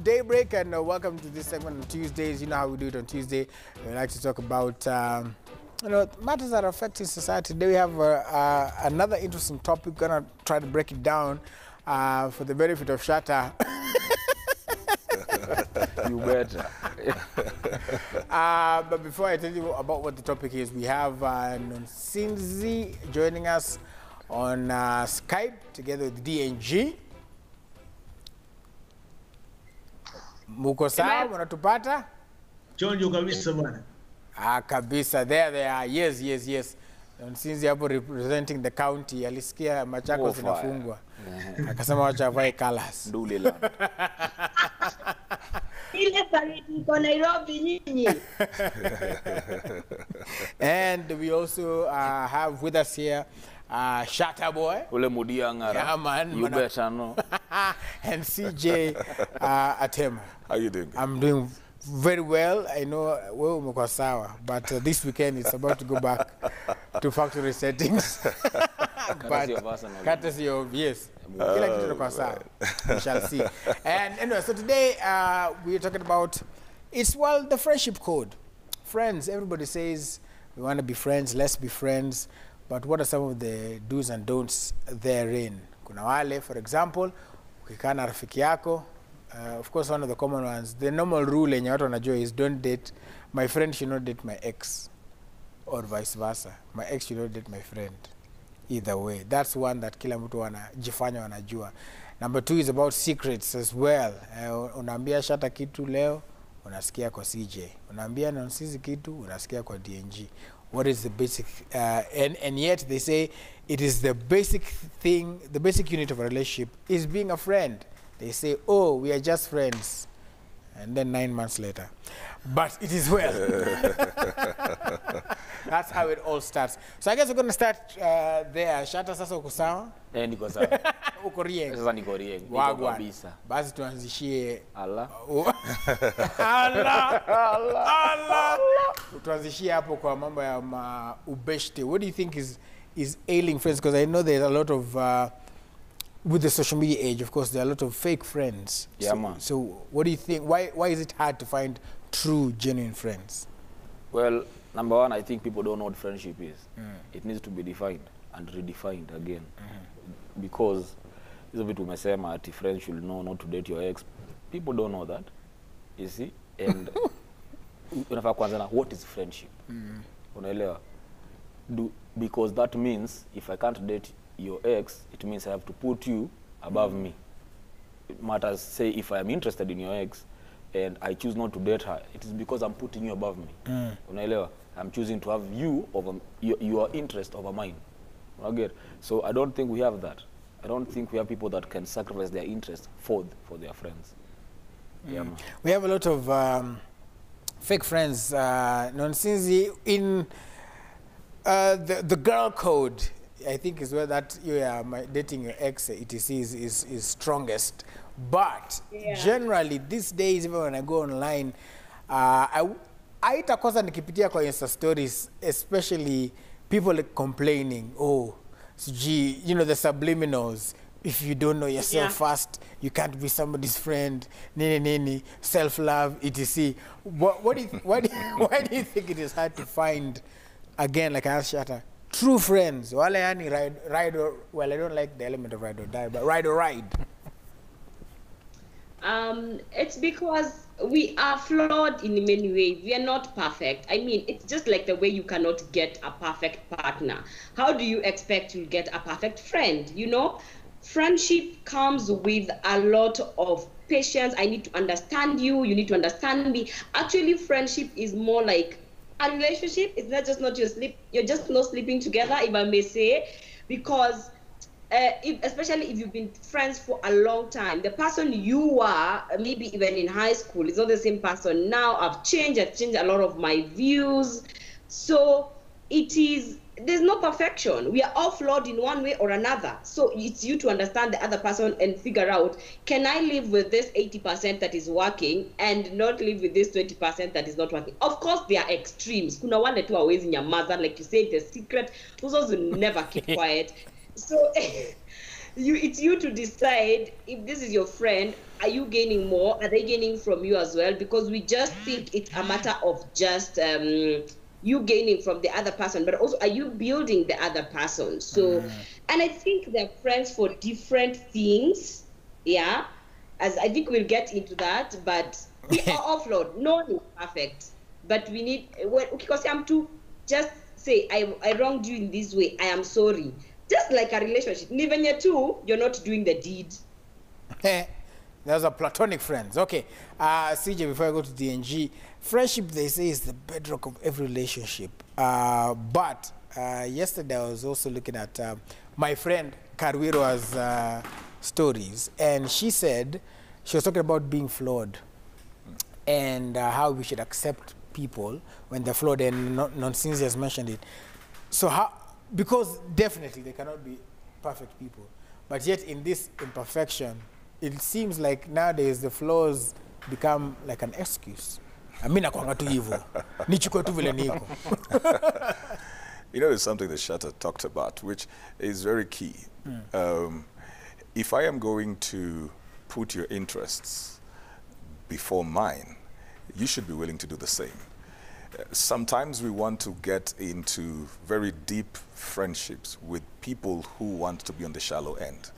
Daybreak and welcome to this segment on Tuesdays. You know how we do it on Tuesday. We like to talk about matters that are affecting society. Today we have another interesting topic. We're gonna try to break it down for the benefit of Shatta. You better. But before I tell you about what the topic is, we have Nonsinzi joining us on Skype together with DNG. Muko sawa, mnatupata? Chonjo kabisa bwana. Kabisa. There they are. Yes. Nonsinzi hapo representing the county. Alisikia Machako zinafungwa. Akasema wacha avae colors. Ndule la. Ile baridi iko Nairobi nyinyi. And we also have with us here Shatta boy. Ule mudia ngara. Yeah, man. You better know. And CJ Atema. How you doing? I'm doing very well. I know wewe umekuwa sawa, but this weekend it's about to go back to factory settings. But courtesy of yes. Kila kitu kitakuwa sawa. We shall see. And anyway, so today we're talking about the friendship code. Friends, everybody says we want to be friends, let's be friends. But what are some of the do's and don'ts therein? Kuna wale, for example, ukikaa na rafiki yako, of course one of the common ones, the normal rule yenye watu wanajua is don't date, my friend should not date my ex, or vice versa. My ex should not date my friend. Either way. That's one that kila mtu wanajifanya wanajua. Number two is about secrets as well. Unaambia Shatta kitu leo, unasikia kwa CJ. Unaambia Nonsinzi kitu, unasikia kwa DNG. What is the basic, and yet they say it is the basic thing, the basic unit of a relationship is being a friend. They say, oh, we are just friends. And then 9 months later. But it is well. That's how it all starts. So I guess we're going to start there. Shatta sasa uko sawa? Niko sawa. Uko rieng? Sasa niko rieng. Wagwan. Kabisa. Basi tuanzishie Allah. Allah. Tuanzishie hapo kwa mambo ya ubeshte. What do you think is ailing friends? Because I know there's a lot of with the social media age, of course, there are a lot of fake friends. Yeah, man. So what do you think? Why is it hard to find true, genuine friends? Well, number one, I think people don't know what friendship is. It needs to be defined and redefined again. Because hizo vitu umesema ati friends should know not to date your ex. People don't know that. You see? And unafaa kwanza na what is friendship? Unaelewa? Because that means if I can't date your ex, it means I have to put you above me. It matters, say, if I am interested in your ex and I choose not to date her, it is because I'm putting you above me. Unaelewa? I'm choosing to have you over your interest over mine. Okay? So I don't think we have that. I don't think we have people that can sacrifice their interest for their friends. Yeah, man. We have a lot of fake friends. Nonsinzi in the girl code, I think is where that dating your ex etc is strongest. But generally these days, even when I go online, haitakosa nikipitia kwa Insta stories, especially people complaining, oh, gee, you know, the subliminals. If you don't know yourself first, you can't be somebody's friend. Nini, self-love, etc. Why do you think it is hard to find, again, like I asked Shatta, true friends? Wale yani ride or, well, I don't like the element of ride or die, but ride or ride. It's because we are flawed in many ways. We are not perfect. I mean, it's just like the way you cannot get a perfect partner. How do you expect to get a perfect friend? You know, friendship comes with a lot of patience. I need to understand you. You need to understand me. Actually, friendship is more like a relationship. It's not just you're just not sleeping together, if I may say, because especially if you've been friends for a long time, the person you are, maybe even in high school, is not the same person now. I've changed a lot of my views. So there's no perfection. We are all flawed in one way or another. So it's you to understand the other person and figure out, can I live with this 80% that is working and not live with this 20% that is not working? Of course, there are extremes. Kuna wale tu hawezi nyamaza, like you say, the secret. Those will never keep quiet. So it's you to decide if this is your friend. Are you gaining more? Are they gaining from you as well? Because we just think it's a matter of just you gaining from the other person, but also are you building the other person? So, and I think they're friends for different things. Yeah, as I think we'll get into that, but we are all flawed. No one is perfect, but we need, because I'm to just say, I wronged you in this way, I am sorry. Just like a relationship. Even you too, you're not doing the deed. Those are platonic friends. Okay. CJ, before I go to DNG, friendship, they say, is the bedrock of every relationship. But yesterday I was also looking at my friend Karwiro's stories, and she said, she was talking about being flawed and how we should accept people when they're flawed, and Nonsinzi has mentioned it. So how, because definitely they cannot be perfect people, but yet in this imperfection, it seems like nowadays the flaws become like an excuse. I mean, you know, it's something that Shatta talked about, which is very key. If I am going to put your interests before mine, you should be willing to do the same. Sometimes we want to get into very deep friendships with people who want to be on the shallow end.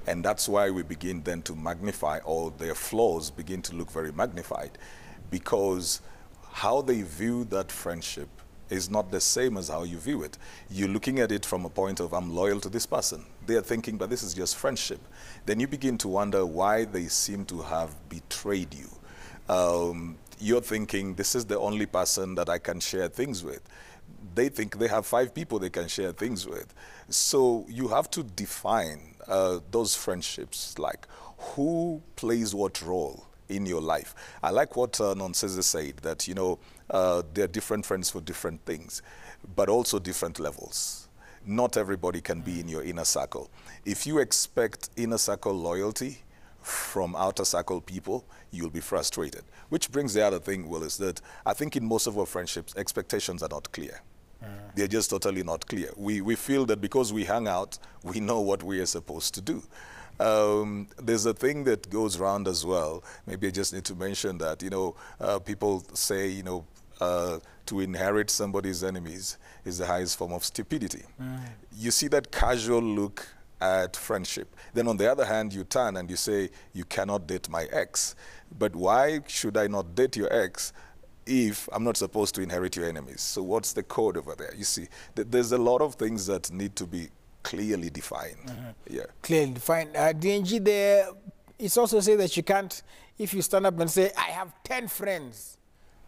And that's why we begin then to magnify, all their flaws begin to look very magnified, because how they view that friendship is not the same as how you view it. You're looking at it from a point of, I'm loyal to this person. They're thinking, but this is just friendship. Then you begin to wonder why they seem to have betrayed you. You're thinking, this is the only person that I can share things with. They think they have 5 people they can share things with. So you have to define those friendships, like who plays what role in your life. I like what Nonsense said, that, you know, they're different friends for different things, but also different levels. Not everybody can be in your inner circle. If you expect inner circle loyalty from outer circle people, you'll be frustrated. Which brings the other thing, Will, is that I think in most of our friendships, expectations are not clear. They're just totally not clear. We feel that because we hang out, we know what we are supposed to do. There's a thing that goes around as well. Maybe I just need to mention that, you know, people say, you know, to inherit somebody's enemies is the highest form of stupidity. You see that casual look at friendship. Then on the other hand, you turn and you say, you cannot date my ex. But why should I not date your ex if I'm not supposed to inherit your enemies? So what's the code over there? You see, there's a lot of things that need to be clearly defined. Yeah. Clearly defined. DNG, there, it's also say that you can't, if you stand up and say, I have 10 friends.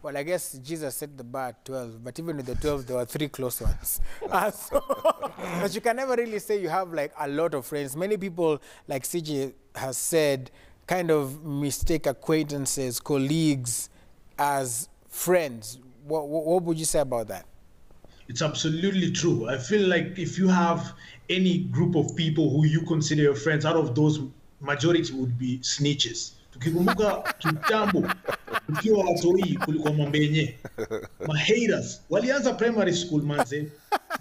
Well, I guess Jesus set the bar at 12, but even with the 12, there were 3 close ones. But you can never really say you have like a lot of friends. Many people, like CJ has said, kind of mistake acquaintances, colleagues as friends. What would you say about that? It's absolutely true. I feel like if you have any group of people who you consider your friends, out of those, majority would be snitches. Tukikumbuka kitambo ukiwa watoi kulikuwa mambenye haters walianza primary school manze.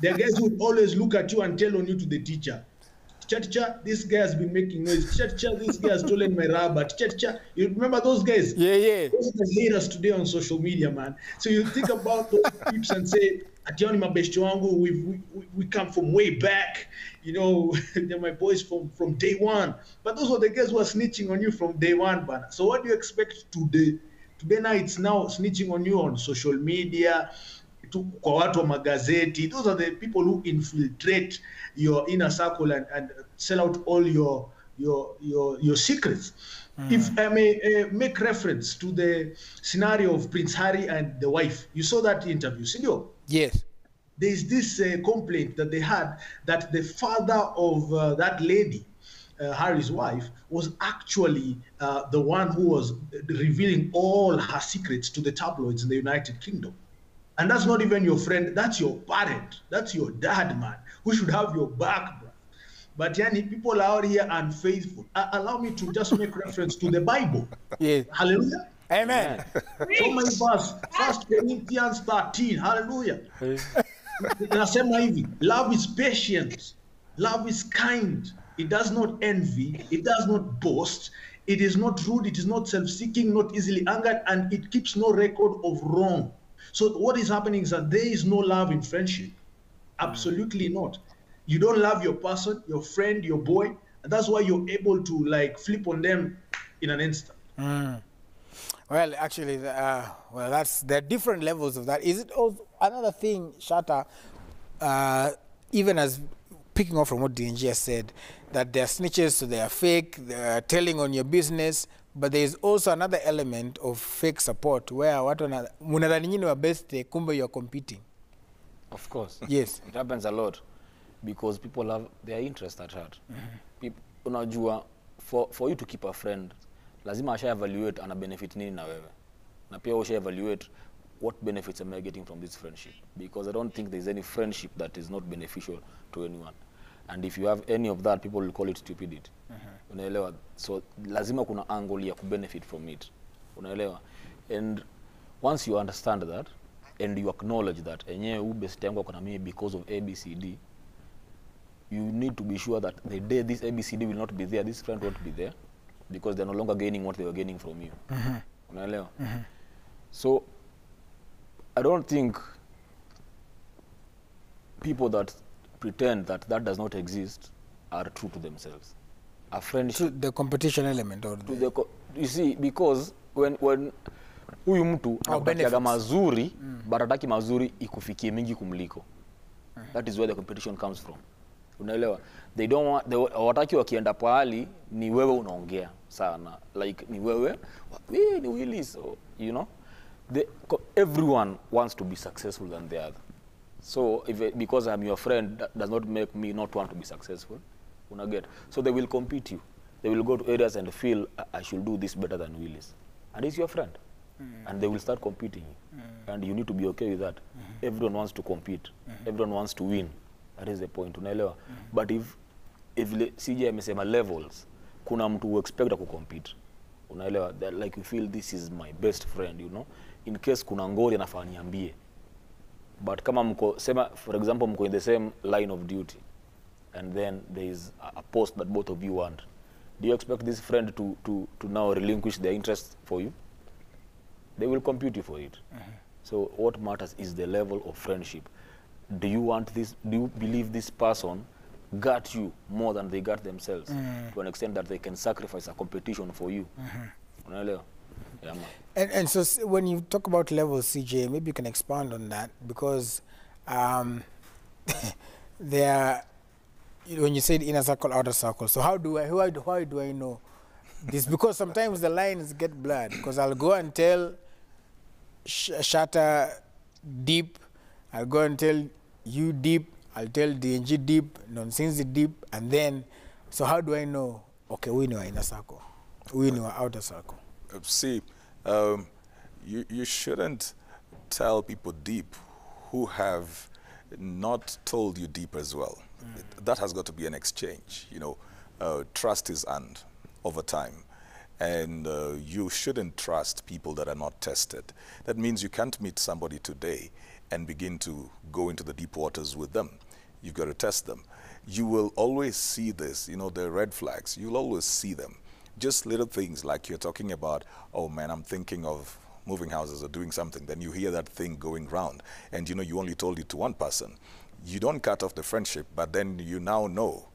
The guys would always look at you and tell on you to the teacher, teacher, this guy has been making noise. Teacher, this guy has stolen my rubber. Teacher, you remember those guys? Yeah. Those are the haters today on social media, man. So you think about those peeps and say, Ationi mabeshte wangu, we come from way back. You know, they're my boys from day one. But those were the guys who are snitching on you from day one, man. So what do you expect today? Today now it's now snitching on you on social media, kwa watu wa magazeti. Those are the people who infiltrate your inner circle and sell out all your secrets. If I may make reference to the scenario of Prince Harry and the wife, you saw that interview, Silio? Yes. There's this complaint that they had that the father of that lady, Harry's wife, was actually the one who was revealing all her secrets to the tabloids in the United Kingdom. And that's not even your friend, that's your parent, that's your dad, man, who should have your back, bro. But yani, people out here unfaithful. Allow me to just make reference to the Bible. Yeah. Hallelujah. Amen. So my verse, 1 Corinthians 13. Hallelujah. Nasema hivi, love is patient, love is kind, It does not envy. It does not boast. It is not rude. It is not self-seeking, not easily angered, and it keeps no record of wrong. So what is happening is that there is no love in friendship. Absolutely not. You don't love your person, your friend, your boy, and that's why you're able to like flip on them in an instant. Well, actually, well, there are different levels of that. Is it also another thing, Shatta, even as picking off from what DNG has said, that they're snitches, so they are fake, they're telling on your business, but there is also another element of fake support where munadhani nyinyi wa best, kumbe you're competing. Of course. Yes. It happens a lot because people have their interest at heart. Unajua, for you to keep a friend, lazima asha evaluate ana benefit nini na wewe. Na pia usha evaluate what benefits am I getting from this friendship, because I don't think there's any friendship that is not beneficial to anyone. And if you have any of that, people will call it stupidity. Unaelewa? So lazima kuna angle ya kubenefit from it. Unaelewa? And once you understand that and you acknowledge that enyewe best yangu kuna mimi because of ABCD, you need to be sure that the day this ABCD will not be there, this friend won't be there, because they're no longer gaining what they were gaining from you. Unaelewa? So I don't think people that pretend that that does not exist are true to themselves. A friendship, To the competition element, or you see, because when huyu mtu anakutakiaga mazuri but hataki mazuri ikufikie mingi kumliko. That is where the competition comes from. Unaelewa? They don't want, wataki wakienda pahali ni wewe unaongea sana, like ni wewe ni Willy, so you know, everyone wants to be successful than the other. So because I'm your friend, that does not make me not want to be successful. Unaget? So they will compete you. They will go to areas and feel I should do this better than Willis, and he's your friend. And they will start competing, and you need to be okay with that. Everyone wants to compete. Everyone wants to win. That is the point. Unaelewa? But if CJ amesema levels, kuna mtu who expect to compete. Unaelewa? That like you feel this is my best friend, you know, in case kuna ngori anafaa niambie. But kama mko sema, for example, mko in the same line of duty, and then there is a post that both of you want, do you expect this friend to now relinquish their interest for you? They will compete you for it. So what matters is the level of friendship. Do you want this? Do you believe this person got you more than they got themselves, to an extent that they can sacrifice a competition for you? Unaelewa? Yeah, man. And so when you talk about levels, CJ, maybe you can expand on that, because there, when you said inner circle, outer circle, so how do I know this? Because sometimes the lines get blurred, because I'll go and tell Shatta deep, I'll go and tell you deep, I'll tell DNG deep, Nonsense deep, and then, so how do I know, okay, we know our inner circle, we know our outer circle? See, you shouldn't tell people deep who have not told you deep as well. That has got to be an exchange. You know, trust is earned over time. And you shouldn't trust people that are not tested. That means you can't meet somebody today and begin to go into the deep waters with them. You've got to test them. You will always see this, you know, the red flags. You'll always see them. Just little things like you're talking about, oh man, I'm thinking of moving houses or doing something. Then you hear that thing going round, and you know you only told it to one person. You don't cut off the friendship, but then you now know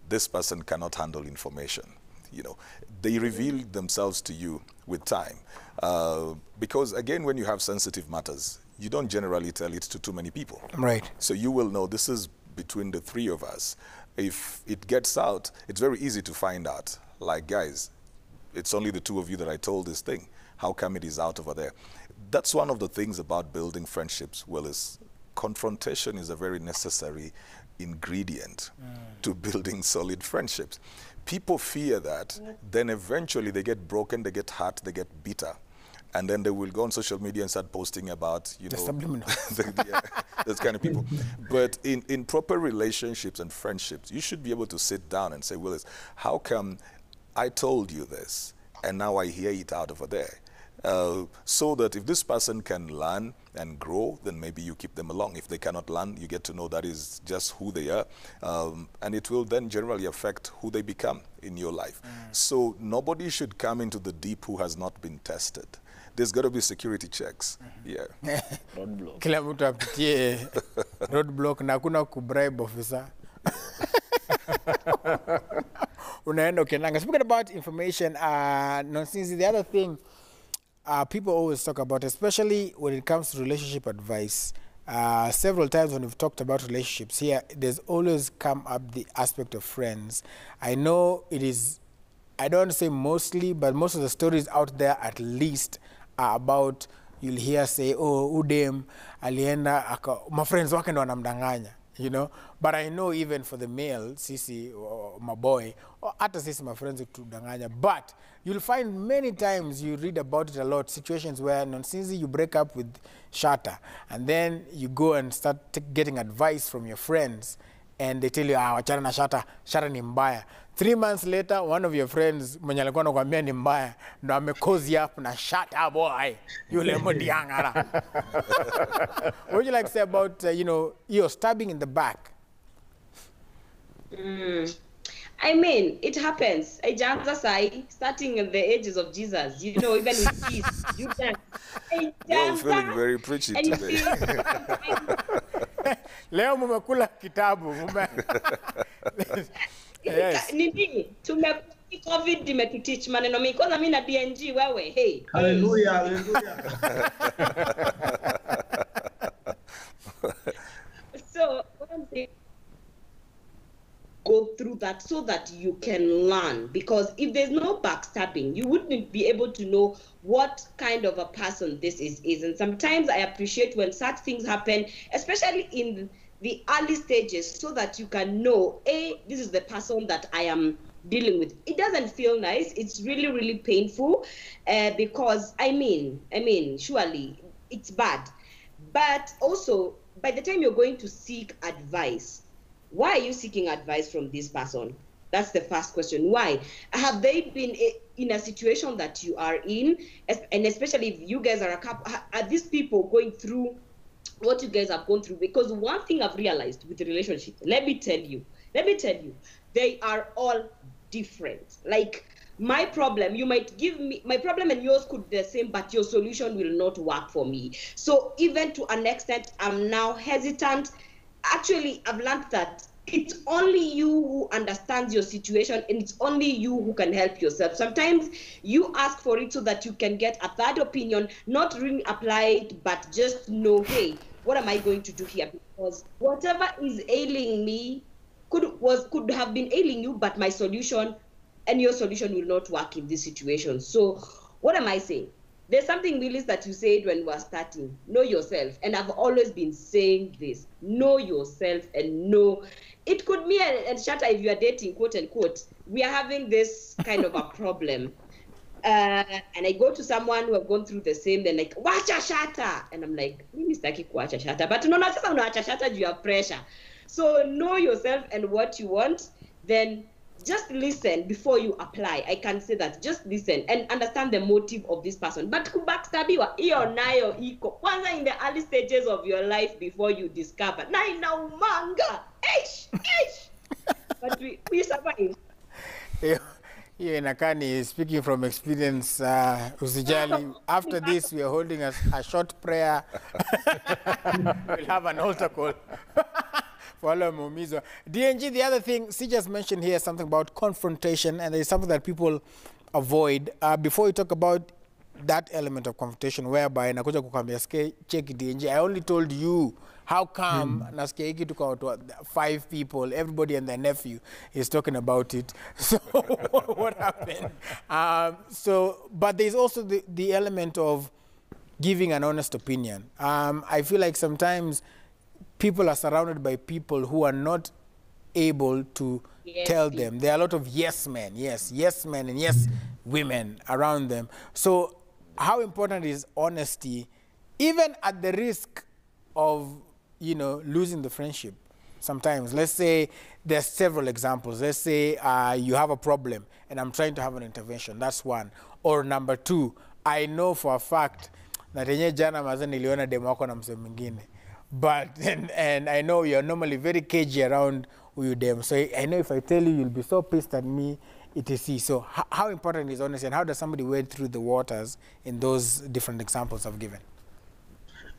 this person cannot handle information. You know, they reveal themselves to you with time. Because again, when you have sensitive matters, you don't generally tell it to too many people. Right. So you will know this is between the three of us. If it gets out, it's very easy to find out. Like, guys, it's only the two of you that I told this thing. How come it is out over there? That's one of the things about building friendships, Willis. Confrontation is a very necessary ingredient to building solid friendships. People fear that, then eventually they get broken, they get hurt, they get bitter. And then they will go on social media and start posting about, you know, subliminal. those kind of people. But in proper relationships and friendships, you should be able to sit down and say, Willis, how come I told you this, and now I hear it out over there? so that if this person can learn and grow, then maybe you keep them along. If they cannot learn, you get to know that is just who they are, and it will then generally affect who they become in your life. So nobody should come into the deep who has not been tested. There's got to be security checks. Yeah. Roadblock. Kila mtu apitie roadblock na hakuna kubribe officer. Unaenda ukiendanga. Speaking about information, nonsense, the other thing people always talk about, especially when it comes to relationship advice, several times when we've talked about relationships here, there's always come up the aspect of friends. I know it is, I don't want to say mostly, but most of the stories out there at least are about, you'll hear say, oh, udem, alienda, my friends wake ndo wanamdanganya, you know. But I know even for the male, sisi, my boy, or hata sisi my friends kutudanganya, but you'll find many times you read about it a lot, situations where nonsense you break up with Shatta, and then you go and start getting advice from your friends, and they tell you, wachana na Shatta, Shatta ni mbaya. 3 months later, one of your friends mwenye alikuwa anakuambia ni mbaya ndo amecozy up na Shatta boy, yule mdiangara. What would you like to say about, you know, you're stabbing in the back? I mean, it happens. Ijanza sai, starting at the ages of Jesus, you know, even with kids, you can. You're feeling very preachy today. Leo mumekula kitabu. Yes. Nini, COVID imetuteach maneno mengi. Kwanza mimi na DNG wewe, hey. Hallelujah, hallelujah. So, one thing, go through that so that you can learn, because if there's no backstabbing, you wouldn't be able to know what kind of a person this is. And sometimes I appreciate when such things happen, especially in the early stages, so that you can know, this is the person that I am dealing with. It doesn't feel nice. It's really, really painful, because I mean, surely it's bad. But also, by the time you're going to seek advice, why are you seeking advice from this person? That's the first question. Why? Have they been in a situation that you are in? And especially if you guys are a couple, are these people going through what you guys have gone through? Because one thing I've realized with the relationship, let me tell you, they are all different. Like, my problem, you might give me, my problem and yours could be the same, but your solution will not work for me. So even to an extent, I'm now hesitant. Actually, I've learned that it's only you who understands your situation, and it's only you who can help yourself. Sometimes you ask for it so that you can get a third opinion, not really apply it, but just know, hey, what am I going to do here? Because whatever is ailing me could have been ailing you, but my solution and your solution will not work in this situation. So what am I saying? There's something, Willis, that you said when we were starting. Know yourself. And I've always been saying this. Know yourself and know. It could be, and Shatta, if you are dating, quote unquote, we are having this kind of a problem. And I go to someone who have gone through the same, they're like, wacha Shatta. And I'm like, mimi sitaki kuacha Shatta. But no, sasa unaacha Shatta due to pressure. So know yourself and what you want, then just listen before you apply. I can say that. Just listen and understand the motive of this person. But kubackstabiwa, iyo nayo iko. Kwanza in the early stages of your life before you discover. Na inaumanga. But we survive. Hiyo inakaa ni speaking from experience. Usijali. After this, we are holding a short prayer. We'll have an altar call. DNG, the other thing, C just mentioned here something about confrontation, and there's something that people avoid. Before you talk about that element of confrontation, whereby nakuja kukwambia check DNG, I only told you how come nasikia hiki tuko 5 people, everybody and their nephew is talking about it. So what happened? But there's also the element of giving an honest opinion. I feel like sometimes people are surrounded by people who are not able to tell them. There are a lot of yes men, yes men and yes women around them. So how important is honesty, even at the risk of, you know, losing the friendship? Sometimes, let's say there's several examples. Let's say you have a problem and I'm trying to have an intervention. That's one. Or number 2, I know for a fact that yenye jana maze niliona demo wako na mse mwingine. But, and I know you're normally very cagey around huyu dem. So I know if I tell you, you'll be so pissed at me, etc. So how important is honesty, and how does somebody wade through the waters in those different examples I've given?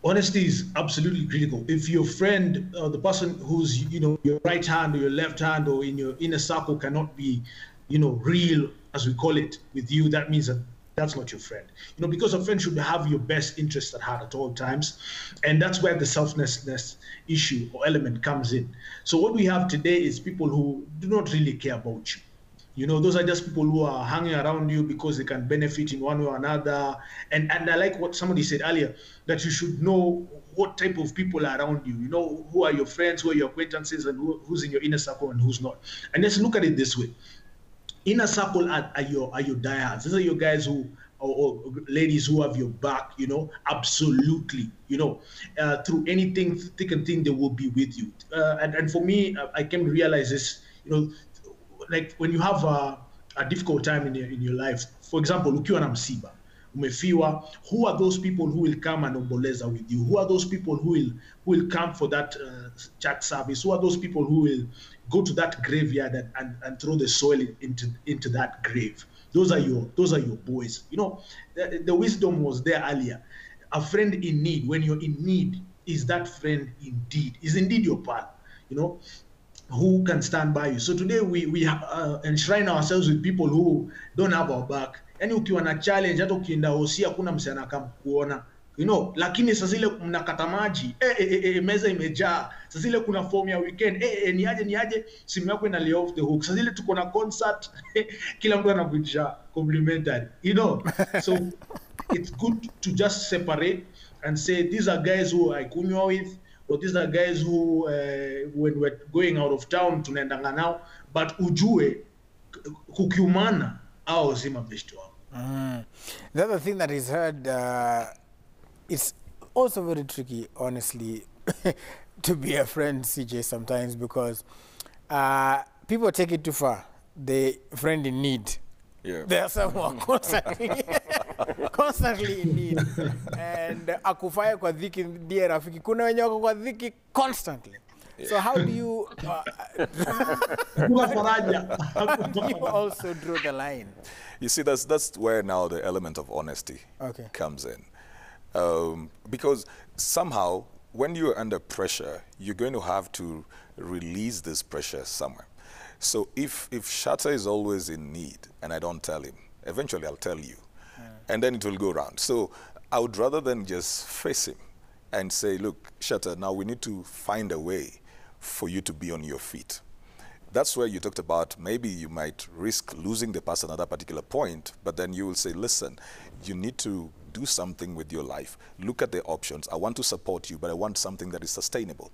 Honesty is absolutely critical. If your friend, the person who's, your right hand or your left hand or in your inner circle cannot be, real, as we call it, with you, that means that that's not your friend. Because a friend should have your best interest at heart at all times. And that's where the selflessness issue or element comes in. So what we have today is people who do not really care about you. Those are just people who are hanging around you because they can benefit in one way or another. And I like what somebody said earlier, that you should know what type of people are around you. Who are your friends, who are your acquaintances, and who's in your inner circle and who's not. And let's look at it this way. Inner circle are your diehards. These are your guys who, or ladies who have your back, absolutely, through anything, thick and thin, they will be with you. And for me, I came to realize this, like when you have a difficult time in your life, for example, ukiwa na msiba, umefiwa, who are those people who will come and omboleza with you? Who are those people who will come for that church service? Who are those people who will go to that graveyard and throw the soil into that grave? Those are your boys. The wisdom was there earlier. A friend in need, when you're in need, is that friend indeed? Is indeed your pal, who can stand by you. So today we enshrine ourselves with people who don't have our back. Yani ukiwa na challenge, hata ukienda hosi hakuna mse anakuona. Lakini sasa zile mnakata maji, meza imejaa. Sasa zile kuna form ya weekend, niaje, simu yako ina lay off the hook. Sasa zile tuko na concert, kila mtu anakuja complimentary. So it's good to just separate and say, these are guys who I kunywa with, or these are guys who, when we're going out of town, tunaendanga nao, but ujue, kukiumana, au si mabeshti wako. The other thing that is heard, it's also very tricky, honestly, to be a friend, CJ, sometimes, because people take it too far. The friend in need. Yeah. There are someone constantly in need. And akufaya kwa dhiki ndiye rafiki. Kuna wenye wako kwa dhiki constantly. So how do you also draw the line? You see, that's where now the element of honesty comes in. Because somehow, when you're under pressure, you're going to have to release this pressure somewhere. So if Shatta is always in need, and I don't tell him, eventually I'll tell you. And then it will go around. So I would rather than just face him and say, look, Shatta, now we need to find a way for you to be on your feet. That's where you talked about maybe you might risk losing the person at that particular point, but then you will say, listen, you need to do something with your life. Look at the options. I want to support you, but I want something that is sustainable.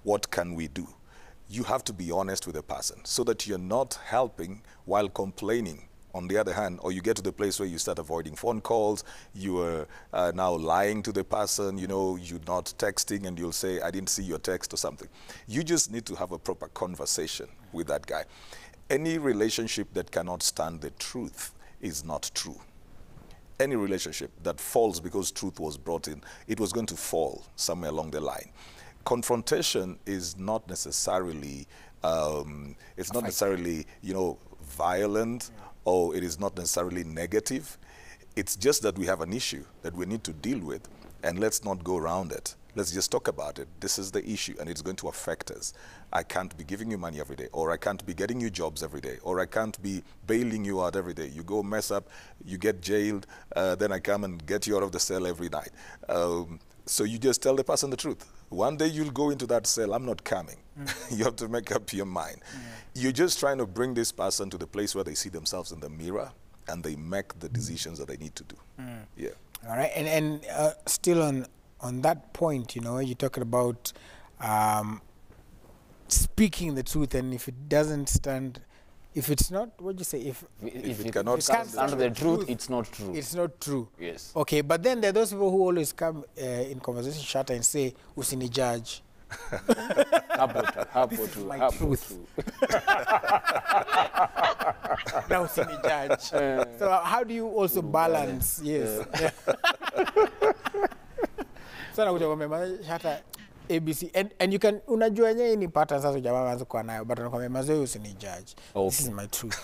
What can we do? You have to be honest with the person so that you're not helping while complaining. On the other hand, or you get to the place where you start avoiding phone calls, you are now lying to the person, you're not texting, and you'll say, I didn't see your text or something. You just need to have a proper conversation with that guy. Any relationship that cannot stand the truth is not true. Any relationship that falls because truth was brought in, it was going to fall somewhere along the line. Confrontation is not necessarily, violent, or it is not necessarily negative. It's just that we have an issue that we need to deal with, and let's not go around it. Let's just talk about it. This is the issue, and it's going to affect us. I can't be giving you money every day, or I can't be getting you jobs every day, or I can't be bailing you out every day. You go mess up, you get jailed, then I come and get you out of the cell every night. So you just tell the person the truth. One day you'll go into that cell, I'm not coming. You have to make up your mind. You're just trying to bring this person to the place where they see themselves in the mirror and they make the decisions that they need to do. Yeah. All right, and still on that point, you're talking about speaking the truth, and if it doesn't stand, if it's not, what do you say? If it cannot stand the truth, it's not true. It's not true. Yes. Okay, but then there are those people who always come in conversation, Shatta, and say, usini judge. Hapo tu. Now usini judge. So how do you also balance? Yes. Sana kuja kwa hata ABC and you can unajua yenyewe ni pattern sasa jamaa waanze kwa nayo but unakwambia mazoe usini judge. Okay. This is my truth.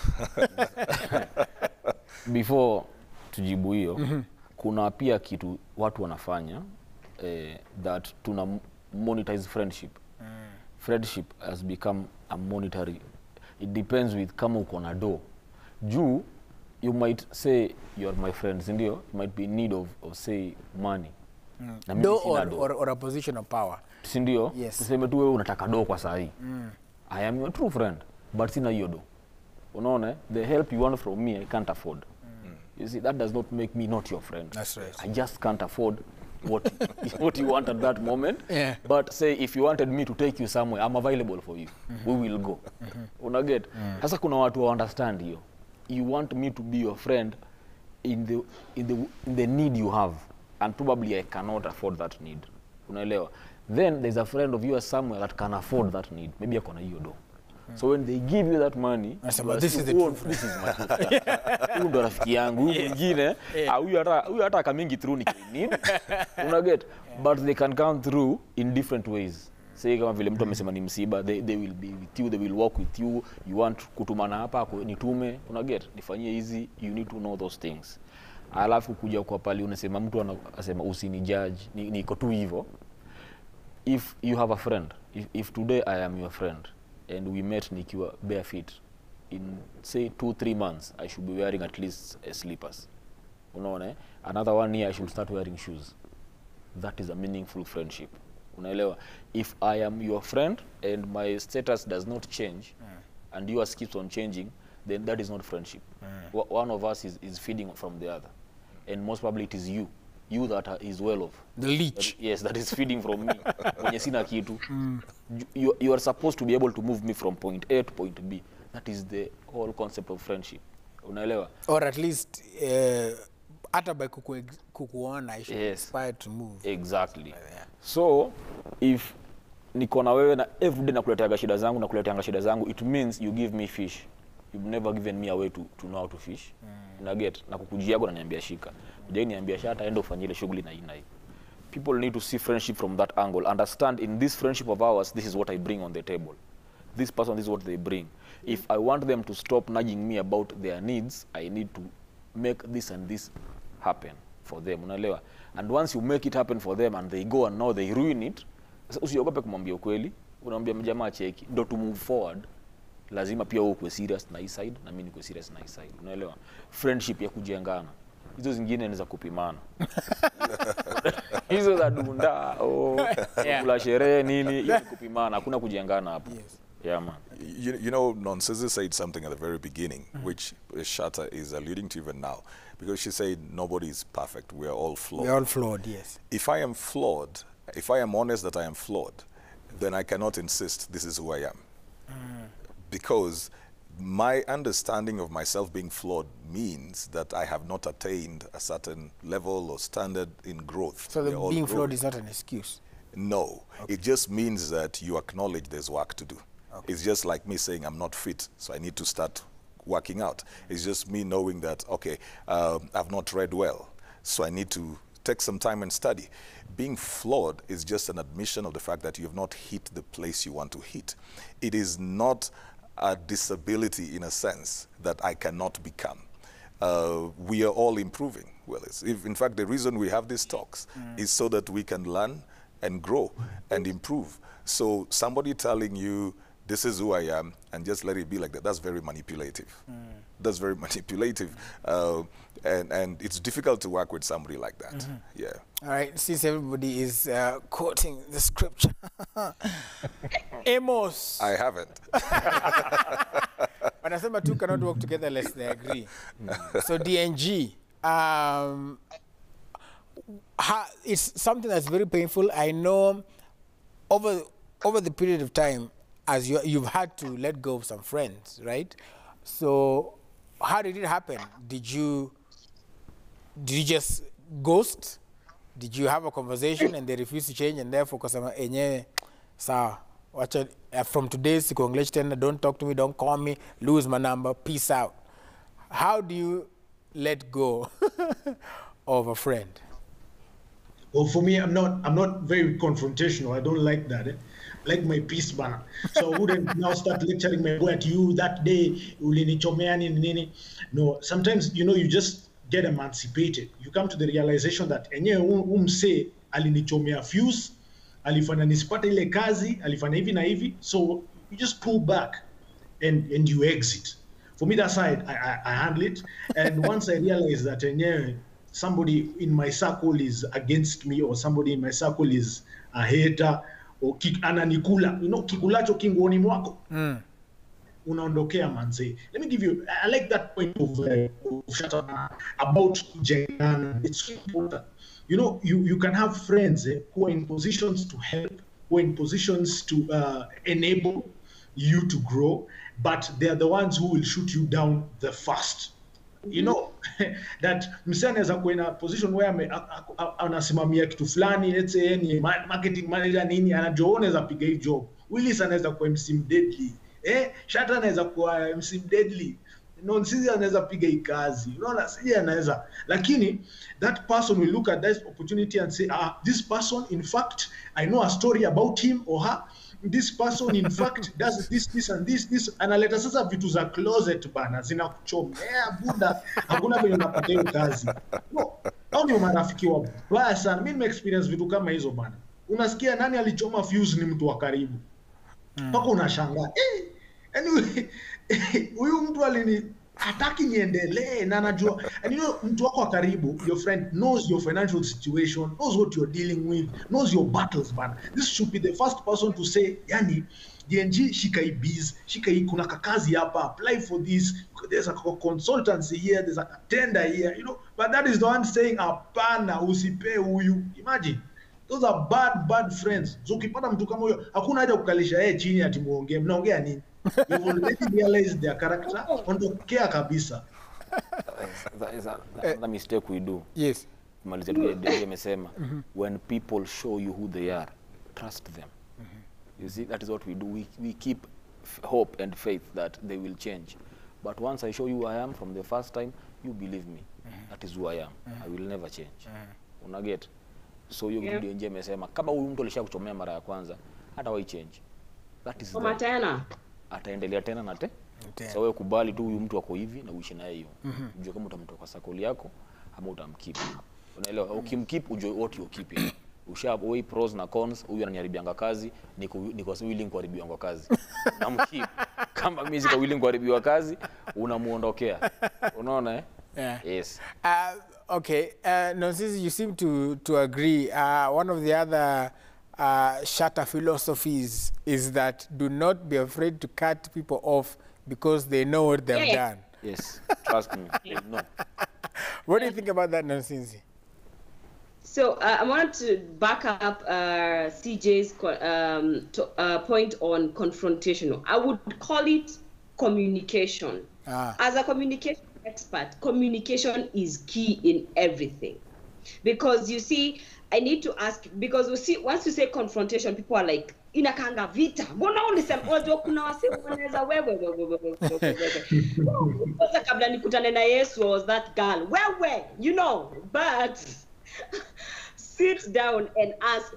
Before tujibu hiyo, kuna pia kitu watu wanafanya that tuna monetize friendship. Friendship has become a monetary. It depends with kama uko na do. Juu, you might say you are my friends, ndio? You might be in need of say money. Do or a position of power. Sindio? Yes. Tuseme tu wewe unataka do kwa sahi. I am your true friend, but sina hiyo do. Unaona? The help you want from me, I can't afford. You see, that does not make me not your friend. That's right. I just can't afford what you want at that moment. Yeah. But say if you wanted me to take you somewhere, I'm available for you. We will go. Unaget? Sasa kuna watu wa understand hiyo. You want me to be your friend in the need you have, and probably I cannot afford that need. Unaelewa? Then there's a friend of yours somewhere that can afford that need. Maybe akona hiyo do. So when they give you that money, this is the truth. This is my truth. Huyu ndo rafiki yangu, huyu mwingine, huyu hata kamingi through ni need. Unaget? But they can come through in different ways. Say kama vile mtu amesema ni msiba, they will be with you, they will walk with you. You want kutumana hapa, nitume, unaget? Nifanyie hizi, you need to know those things. Alafu kuja kwa pali unasema mtu anasema usini judge, niko tu hivyo. If you have a friend, if today I am your friend, and we met nikiwa bare feet, in say 2-3 months I should be wearing at least slippers. Unaona? Another 1 year I should start wearing shoes. That is a meaningful friendship. Unaelewa? If I am your friend and my status does not change and yours keeps on changing, then that is not friendship. One of us is feeding from the other, and most probably it is you that is well off. The leech. That is feeding from me. Mwenye sina kitu. You are supposed to be able to move me from point A to point B. That is the whole concept of friendship. Unaelewa? Or at least hata by kukuona I should inspire to move. Exactly. Yeah. So if niko na wewe na everyday nakuletea shida zangu, it means you give me fish. You've never given me a way to know how to fish. Unaget? Na kukujia yako unaniambia shika. Uje niambia shata enda ufanye ile shughuli na hii. People need to see friendship from that angle. Understand in this friendship of ours, this is what I bring on the table. This person, this is what they bring. If I want them to stop nudging me about their needs, I need to make this and this happen for them. Unaelewa? And once you make it happen for them and they go and now they ruin it, usiogope kumwambia ukweli. Unamwambia mjamaa cheki. Ndo to move forward, lazima pia uwe serious na hii side na mimi niko serious na hii side. Unaelewa? Friendship ya kujengana. Hizo zingine ni za kupimana. Hizo za dunda kula sherehe nini, hiyo ni kupimana, hakuna kujengana hapo. Yes. Yeah, man. You know, Nonsense said something at the very beginning, which Shatta is alluding to even now, because she said nobody is perfect. We are all flawed. We are all flawed, yes. If I am flawed, if I am honest that I am flawed, then I cannot insist this is who I am. Because my understanding of myself being flawed means that I have not attained a certain level or standard in growth. So the being flawed is not an excuse? No. Okay. It just means that you acknowledge there's work to do. Okay. It's just like me saying I'm not fit, so I need to start working out. It's just me knowing that, okay, I've not read well, so I need to take some time and study. Being flawed is just an admission of the fact that you have not hit the place you want to hit. It is not a disability in a sense that I cannot become. We are all improving, Willis. In fact, the reason we have these talks is so that we can learn and grow and improve. So somebody telling you, this is who I am, and just let it be like that, that's very manipulative. That's very manipulative. And it's difficult to work with somebody like that. Yeah. All right, since everybody is quoting the scripture. Amos. I haven't. Wanasema two cannot work together unless they agree. So DNG, it's something that's very painful. I know over the period of time, as you've had to let go of some friends, right? So how did it happen? Did you just ghost? Did you have a conversation and they refused to change and therefore kusema enyewe So, watch it. From today's English tender, don't talk to me, don't call me, lose my number, peace out. How do you let go of a friend? Well, for me, I'm not very confrontational. I don't like that. I like my peace banner. So I wouldn't now start lecturing my boy at you that day. No, sometimes, you just get emancipated. You come to the realization that say alinichomea fuse, alifanya nisipate ile kazi, alifanya hivi na hivi. So you just pull back and you exit. For me, that's how I handle it. And once I realize that somebody in my circle is against me, or somebody in my circle is a hater, or ananikula, kikulacho kinguoni mwako. Unaondokea manze. Let me give you, I like that point of about jengana. It's so important. You can have friends who are in positions to help, who are in positions to enable you to grow, but they're the ones who will shoot you down the first. That msee anaweza kuwa in a position where anasimamia kitu fulani, let's say ni marketing manager nini, anajua anaweza piga hii job. Willis anaweza kuwa MC Deadly. Shata anaweza kuwa MC Deadly. Sisi anaweza piga hii kazi. Unaona, sisi anaweza. Lakini that person will look at that opportunity and say, this person, in fact, I know a story about him or her. This person, in fact, does this and this. Analeta sasa vitu za closet bana, zinakuchomea buda. Hakuna vile unapata hiyo kazi. No, hao ni marafiki wabaya sana. Mimi experience vitu kama hizo bana. Unasikia nani alichoma fuse ni mtu wa karibu. Mpaka unashangaa. Anyway, huyu mtu hataki niendelee na anajua. And mtu wako wa karibu, your friend knows your financial situation, knows what you're dealing with, knows your battles, man. This should be the first person to say, yani, DNG, shika hii biz, shika hii kuna kakazi hapa, apply for this, there's a consultancy here, there's a tender here, but that is the one saying, apana, usipe huyu. Imagine. Those are bad friends. So ukipata mtu kama huyo, hakuna haja kukalisha yeye chini ati muongee. Mnaongea nini? You already realize their character. Ondokea kabisa. That is another mistake we do. Yes. Maliza tu amesema, when people show you who they are, trust them. You see, that is what we do. We keep hope and faith that they will change. But once I show you who I am from the first time, you believe me. That is who I am. I will never change. Unaget? So you ndio nje amesema kama huyu mtu alishakuchomea mara ya kwanza hata wai change. That is tena ataendelea tena na so wewe kubali tu huyu mtu wako hivi na uishi naye hiyo. Unajua kama utamtoa kwa sakoli yako ama utamkeep. Unaelewa? Ukimkeep ujue what you keeping. Weigh pros na cons. Huyu ananiharibia kazi, niko willing kuharibiwa kazi. Namkeep. Kama mimi siko willing kuharibiwa kazi, unamuondokea. Unaona eh? Yeah. Yes. Okay. No, since you seem to agree, one of the other shatter philosophies is that do not be afraid to cut people off because they know what they've done. Yes. Trust me. No. What do you think about that, Nonsense? So I wanted to back up CJ's point on confrontation. I would call it communication. As a communication expert, communication is key in everything. Because you see, I need to ask, because we see, once you say confrontation, people are like, inakanga vita. Mbona ulisema wajua kuna wase wanaweza wewe. Sasa kabla nikutane na Yesu was that girl. Wewe, but sit down and ask,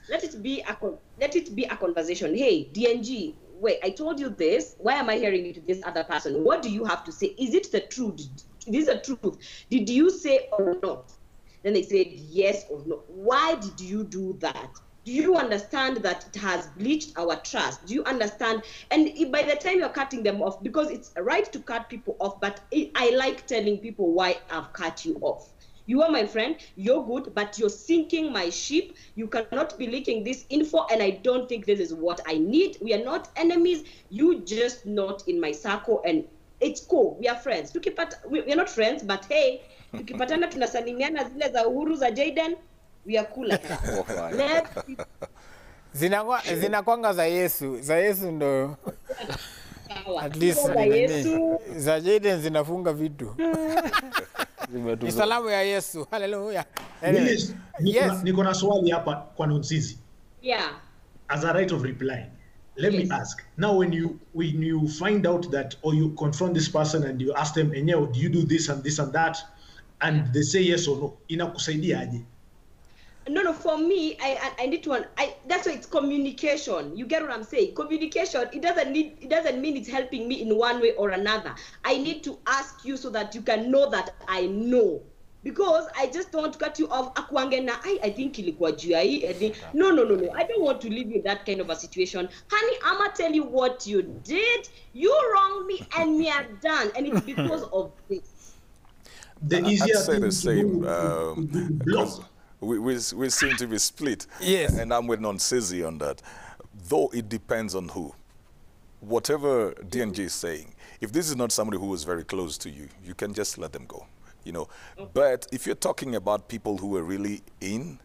let it be a conversation. Hey, DNG, wait, I told you this. Why am I hearing it to this other person? What do you have to say? Is it the truth? This is the truth. Did you say or not? Then they said yes or no. Why did you do that? Do you understand that it has bleached our trust? Do you understand? And by the time you're cutting them off, because it's right to cut people off, but I like telling people why I've cut you off. You are my friend, you're good, but you're sinking my ship. You cannot be leaking this info, and I don't think this is what I need. We are not enemies. You just not in my circle, and it's cool. We are friends. We are not friends, but hey, tukipatana tunasalimiana zile za uhuru za Jaden, we are cool like that. Zinakwanga za Yesu. Za Yesu ndo at least za Jaden zinafunga vitu. Ni salamu ya Yesu. Hallelujah. Yes. Niko na swali hapa kwa Nonsizi. Yeah. as a right of reply. Let me ask. Now, when you find out that, or you confront this person and you ask them, Enyew, do you do this and this and that? And they say yes or no. Inakusaidia aje? No, for me, I need to, that's why it's communication. You get what I'm saying? Communication, it doesn't mean it's helping me in one way or another. I need to ask you so that you can know that I know. Because I just don't want to cut you off. I think ilikuwa juu ya hii. No. I don't want to leave you in that kind of a situation. Honey, I'ma tell you what you did. You wronged me and we are done. And it's because of this. The easier I'd say the same. Because we seem to be split. Yes. And I'm with Sizzy on that. Though it depends on who. Whatever DNG is saying, if this is not somebody who is very close to you, you can just let them go. You know, but if you're talking about people who are really in,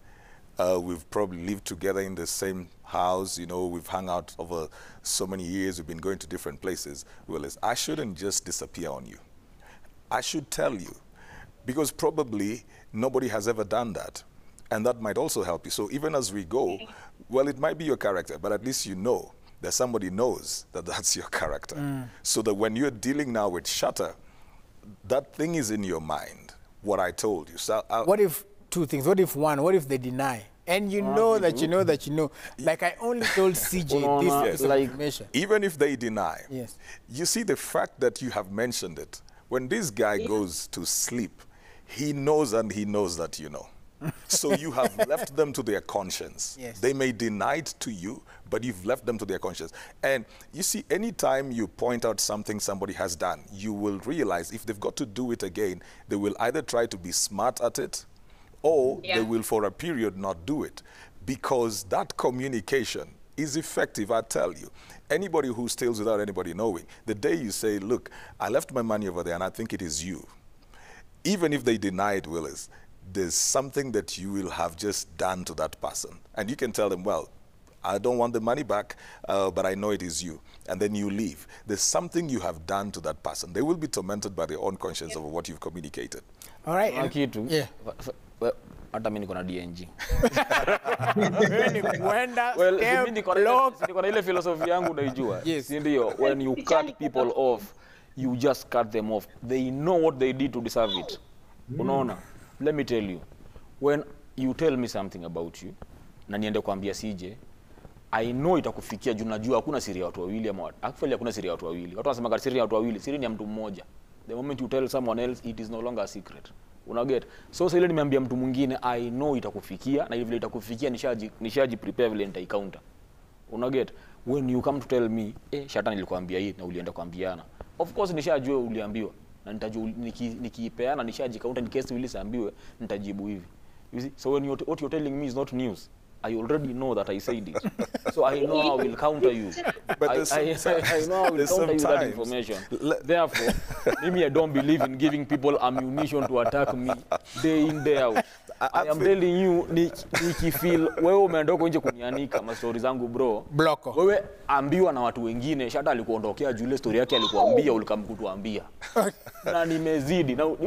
we've probably lived together in the same house, you know, we've hung out over so many years, we've been going to different places. Well, I shouldn't just disappear on you. I should tell you, because probably nobody has ever done that. And that might also help you. So even as we go, well, it might be your character, but at least you know that somebody knows that that's your character. So that when you're dealing now with Shatter, that thing is in your mind, what I told you. So what if two things? What if one? What if they deny? And you know that you know that you know. Like I only told CJ this piece of information. Even if they deny, yes. You see the fact that you have mentioned it. When this guy goes to sleep, he knows and he knows that you know. So you have left them to their conscience. Yes. They may deny it to you, but you've left them to their conscience. And you see, anytime you point out something somebody has done, you will realize if they've got to do it again, they will either try to be smart at it, or they will for a period not do it. Because that communication is effective, I tell you. Anybody who steals without anybody knowing, the day you say, look, I left my money over there and I think it is you, even if they deny it, Willis, there's something that you will have just done to that person. And you can tell them, well, I don't want the money back, but I know it is you. And then you leave. There's something you have done to that person. They will be tormented by their own conscience over what you've communicated. All right. Yeah. Hata mimi niko na DNG. Well, mimi niko na ile philosophy yangu unaijua. Si ndio? When you cut people off, you just cut them off. They know what they did to deserve it. Unaona? Let me tell you, when you tell me something about you, na niende kuambia CJ, I know itakufikia juu najua hakuna siri ya watu wawili ama actually hakuna siri ya watu wawili. Watu wanasema siri ya watu wawili, siri ni ya mtu mmoja. The moment you tell someone else, it is no longer a secret. Unaget? So sasa ile nimeambia mtu mwingine, I know itakufikia na vile itakufikia nishaji prepare vile nitaicounter. Unaget? When you come to tell me, Shata nilikwambia hii na ulienda kuambiana. Of course nishajua uliambiwa. Na nitajua nikiipeana nishajikaunta in case Willis ambiwe nitajibu hivi. You see, so when what you're telling me is not news, I already know that I said it. So I know how I will counter you. But I know how I will counter you that information. Therefore, maybe I don't believe in giving people ammunition to attack me day in, day out. I am telling you, nikifeel wewe umeondoka nje kunianika ma stories zangu bro. Bloko. Wewe ambiwa na watu wengine, Shata alikuondokea juu ile story yake alikuambia ulikamkutuambia. Na nimezidi. Now,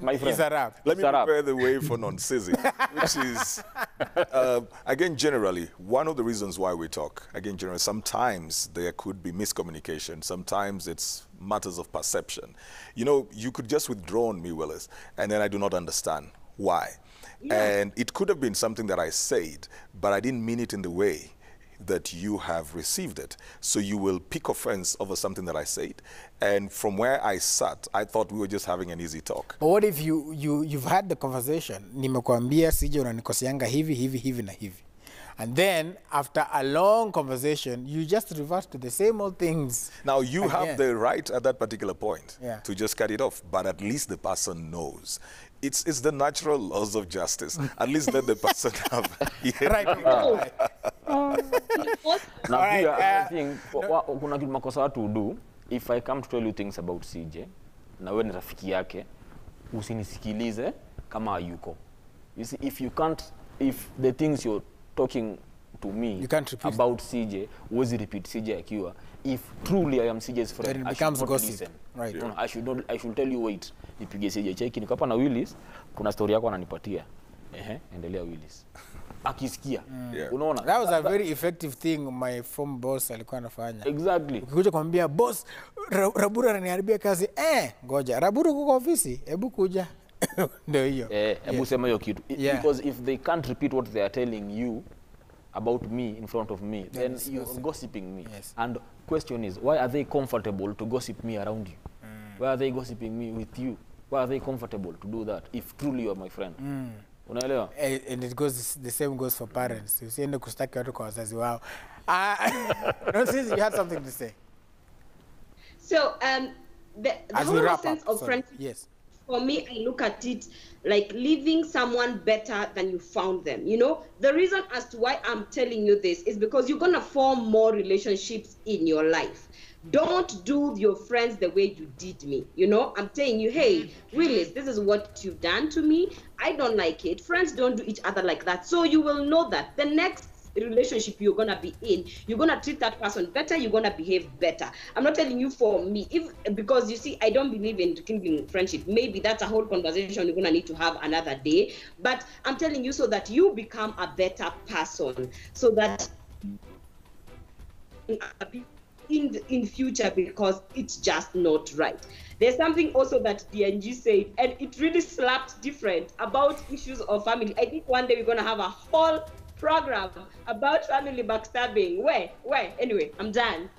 my friend. Let me prepare the way for non-sizzy, which is again, generally, one of the reasons why we talk, again, generally, sometimes there could be miscommunication. Sometimes it's matters of perception. You know, you could just withdraw on me, Willis, and then I do not understand why. And it could have been something that I said, but I didn't mean it in the way that you have received it. So you will pick offense over something that I said. And from where I sat, I thought we were just having an easy talk. But what if you've had the conversation, nimekuambia CJ unanikosianga hivi na hivi. And then, after a long conversation, you just revert to the same old things. Now, you have the right at that particular point to just cut it off, but at least the person knows. It's the natural laws of justice. At least let the person have... Now, I think, kuna makosa watu do, if I come to tell you things about CJ, na wewe ni rafiki yake, usinisikilize kama hayuko. You see, if the things you're talking to me about CJ, was repeat CJ akiwa, if truly I am CJ's friend, then it becomes gossip. Listen. Right. No, I should tell you, wait, nipige CJ cheki, niko hapa na Willis, kuna story yako ananipatia. Endelea Willis. akisikia. Yeah. Unaona? That was a very effective thing my former boss alikuwa anafanya. Exactly. Ukikuja kumwambia boss, Raburu ananiharibia kazi. Ngoja. Raburu kuko ofisi. Hebu kuja. Ndio hiyo. Hebu sema hiyo kitu. Yeah. Because if they can't repeat what they are telling you about me in front of me, then it's you're gossip. gossiping me. Yes. And question is, why are they comfortable to gossip me around you? Why are they gossiping me with you? Why are they comfortable to do that if truly you are my friend? Unaelewa? And it goes, the same goes for parents. Usiende kustaki watu kwa wazazi wao. No, since you had something to say. So the As we whole wrap sense up, of sorry. friendship, Yes. for me, I look at it like leaving someone better than you found them. You know, the reason as to why I'm telling you this is because you're going to form more relationships in your life. Don't do your friends the way you did me. You know, I'm telling you, hey, Willis, this is what you've done to me. I don't like it. Friends don't do each other like that. So you will know that the next relationship you're gonna be in, you're gonna treat that person better, you're gonna behave better. I'm not telling you for me, because you see, I don't believe in kindling friendship. Maybe that's a whole conversation you're gonna need to have another day. But I'm telling you so that you become a better person, so that in future, because it's just not right. There's something also that DNG said, and it really slapped different about issues of family. I think one day we're gonna have a whole program about family backstabbing. Where? Anyway, I'm done.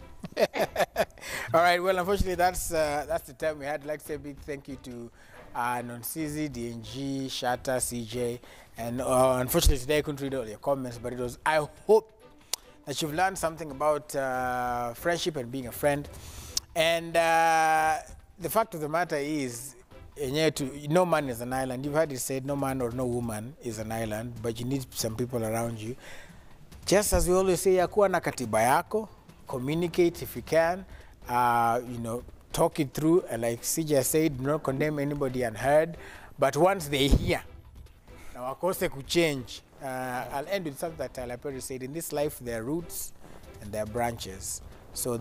All right. Well, unfortunately, that's the time we had. I'd like to say a big thank you to Nonsizi, DNG, Shatta, CJ, and unfortunately today I couldn't read all your comments, but it was. I hope that you've learned something about friendship and being a friend. And the fact of the matter is, no man is an island. You've heard it said, no man or no woman is an island, but you need some people around you. Just as we always say, yakuwa na katiba yako, communicate if you can, talk it through. Like CJ said, do not condemn anybody unheard, but once they hear, now wakose kuchange. I'll end with something that Tyler Perry said, in this life there are roots and there are branches. So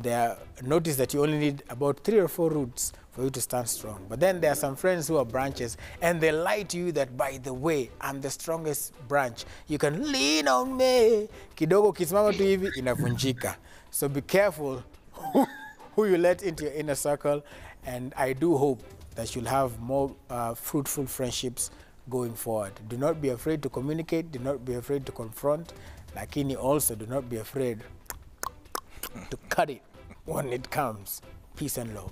notice that you only need about 3 or 4 roots for you to stand strong. But then there are some friends who are branches, and they lie to you that, by the way, I'm the strongest branch. You can lean on me. Kidogo kisimama tu hivi inavunjika. So be careful who you let into your inner circle, and I do hope that you'll have more fruitful friendships going forward. Do not be afraid to communicate. Do not be afraid to confront. Lakini also do not be afraid to cut it when it comes. Peace and love.